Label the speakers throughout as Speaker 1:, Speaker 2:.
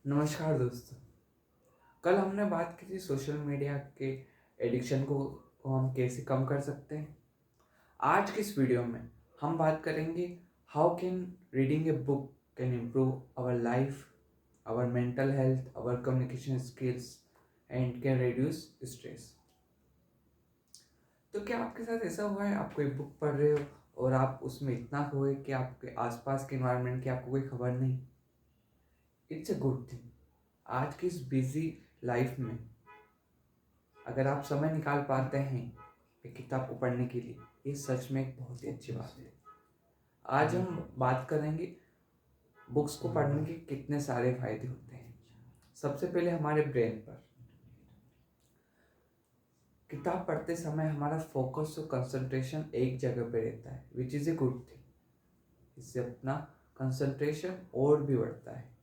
Speaker 1: नमस्कार दोस्तों। कल हमने बात की थी सोशल मीडिया के एडिक्शन को हम कैसे कम कर सकते हैं। आज की इस वीडियो में हम बात करेंगे how can reading a book can improve our life, our mental health, our communication skills and can reduce stress. तो क्या आपके साथ ऐसा हुआ है, आप कोई बुक पढ़ रहे हो और आप उसमें इतना खोए कि आपके आसपास के इन्वायरमेंट की आपको कोई खबर नहीं? It's a good thing. आज की इस बिजी लाइफ में अगर आप समय निकाल पाते हैं एक किताब को पढ़ने के लिए, ये सच में एक बहुत ही अच्छी बात है। आज हम बात करेंगे बुक्स को पढ़ने के कितने सारे फायदे होते हैं। सबसे पहले हमारे ब्रेन पर। किताब पढ़ते समय हमारा फोकस और कंसंट्रेशन एक जगह पे रहता है, which is a good thing. इससे अपना कंसंट्रेशन और भी बढ़ता है।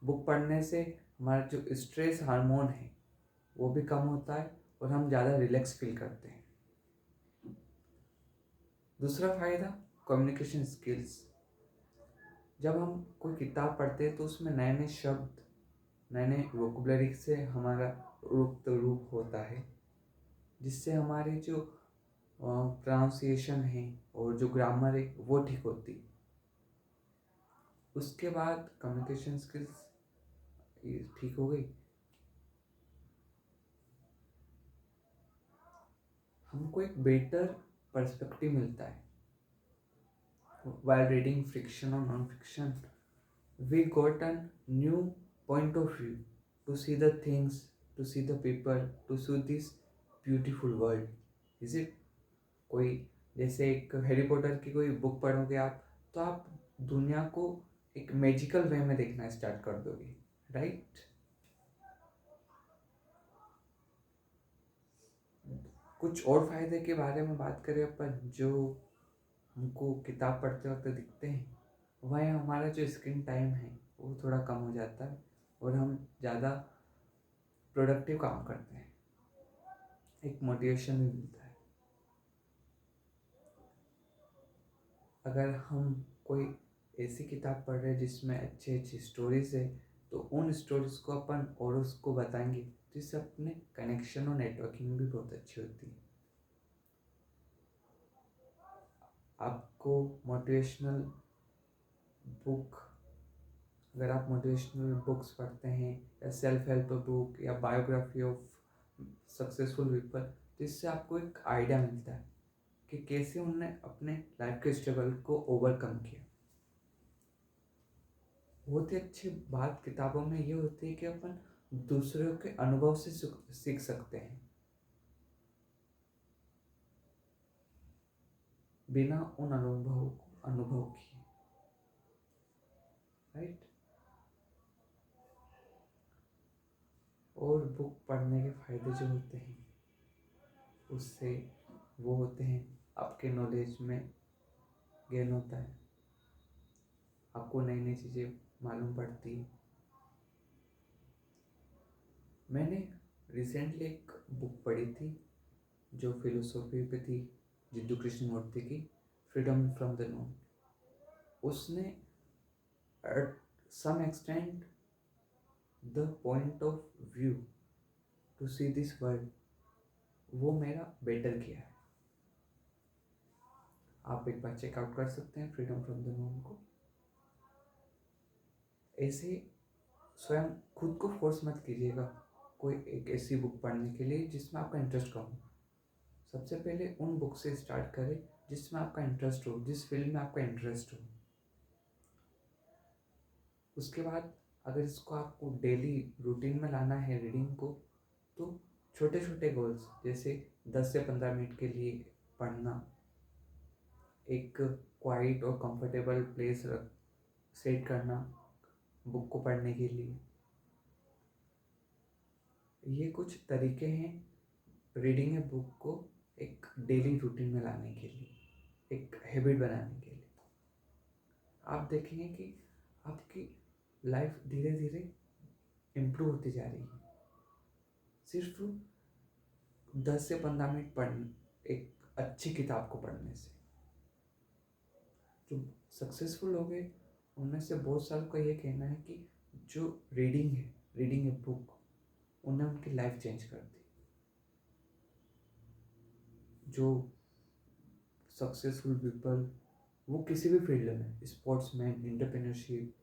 Speaker 1: बुक पढ़ने से हमारा जो स्ट्रेस हार्मोन है वो भी कम होता है और हम ज़्यादा रिलैक्स फील करते हैं। दूसरा फायदा, कम्युनिकेशन स्किल्स। जब हम कोई किताब पढ़ते हैं तो उसमें नए नए शब्द, नए नए वोकेबलरी से हमारा रूप होता है, जिससे हमारे जो प्रोनाउंसिएशन है और जो ग्रामर है वो ठीक होती है। उसके बाद कम्युनिकेशन स्किल्स ठीक हो गई, हमको एक बेटर पर्सपेक्टिव मिलता है। While reading fiction or non-fiction, we got a new point of view to see the things, to see the people, to see this beautiful world. Is it? कोई जैसे एक हैरी पॉटर की कोई book पढ़ोगे आप, तो आप दुनिया को एक मैजिकल वे में देखना स्टार्ट कर दोगे, राइट? कुछ और फायदे के बारे में बात करें अपन, जो हमको किताब पढ़ते वक्त दिखते हैं, वह हमारा जो स्क्रीन टाइम है वो थोड़ा कम हो जाता है और हम ज़्यादा प्रोडक्टिव काम करते हैं। एक मोटिवेशन भी मिलता है। अगर हम कोई ऐसी किताब पढ़ रहे हैं जिसमें अच्छी अच्छी स्टोरीज है, तो उन स्टोरीज को अपन और उसको बताएंगे, जिससे अपने कनेक्शन और नेटवर्किंग भी बहुत अच्छी होती है। आपको मोटिवेशनल बुक, अगर आप मोटिवेशनल बुक्स पढ़ते हैं या सेल्फ हेल्प बुक या बायोग्राफी ऑफ सक्सेसफुल पीपल, तो इससे आपको एक आइडिया मिलता है कि कैसे उन्होंने अपने लाइफ के स्ट्रगल को ओवरकम किया। बहुत ही अच्छी बात किताबों में ये होती है कि अपन दूसरों के अनुभव से सीख सकते हैं, बिना उन अनुभव किए, राइट? और बुक पढ़ने के फायदे जो होते हैं उससे वो होते हैं, आपके नॉलेज में गेन होता है, आपको नई नई चीज़ें मालूम पड़ती है। मैंने रिसेंटली एक बुक पढ़ी थी जो फिलोसॉफी पे थी, जिद्दू कृष्णमूर्ति की, फ्रीडम फ्रॉम द नोन। उसने at some extent the point of view to see this world, वो मेरा बेटर किया है। आप एक बार चेकआउट कर सकते हैं फ्रीडम फ्रॉम द नोन को। ऐसे स्वयं खुद को फोर्स मत कीजिएगा कोई एक ऐसी बुक पढ़ने के लिए जिसमें आपका इंटरेस्ट कम हो। सबसे पहले उन बुक से स्टार्ट करें जिसमें आपका इंटरेस्ट हो, जिस फील्ड में आपका इंटरेस्ट हो। उसके बाद अगर इसको आपको डेली रूटीन में लाना है रीडिंग को, तो छोटे छोटे गोल्स, जैसे 10 से 15 मिनट के लिए पढ़ना, एक क्वाइट और कंफर्टेबल प्लेस सेट करना बुक को पढ़ने के लिए, ये कुछ तरीके हैं रीडिंग ए बुक को एक डेली रूटीन में लाने के लिए, एक हैबिट बनाने के लिए। आप देखेंगे कि आपकी लाइफ धीरे धीरे इम्प्रूव होती जा रही है, सिर्फ 10 से 15 मिनट पढ़ने, एक अच्छी किताब को पढ़ने से। जो सक्सेसफुल हो गए उनमें से बहुत सारों का ये कहना है कि जो रीडिंग ए बुक, उन्हें उनकी लाइफ चेंज कर दी। जो सक्सेसफुल पीपल, वो किसी भी फील्ड में, sportsman, entrepreneurship,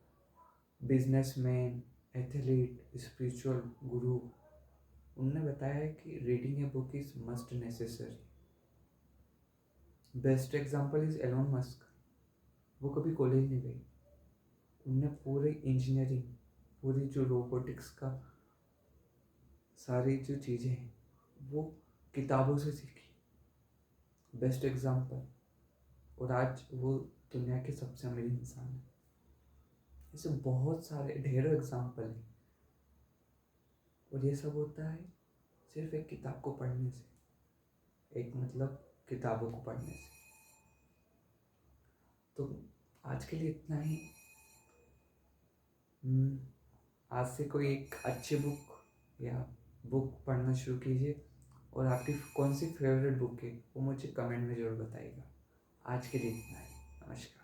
Speaker 1: businessman, athlete, spiritual guru, उनने बताया है कि reading a book is must necessary. Best example is Elon Musk. वो कभी कॉलेज नहीं गई, उनने पूरी इंजीनियरिंग, पूरी जो रोबोटिक्स का सारी जो चीज़ें हैं वो किताबों से सीखी। Best example. और आज वो दुनिया के सबसे अमीर इंसान है। ऐसे बहुत सारे ढेरों एग्जाम्पल हैं। और ये सब होता है सिर्फ एक किताब को पढ़ने से, एक मतलब किताबों को पढ़ने से। तो आज के लिए इतना ही। आज से कोई एक अच्छी बुक या बुक पढ़ना शुरू कीजिए। और आपकी कौन सी फेवरेट बुक है वो मुझे कमेंट में ज़रूर बताइएगा। आज के लिए इतना ही। नमस्कार।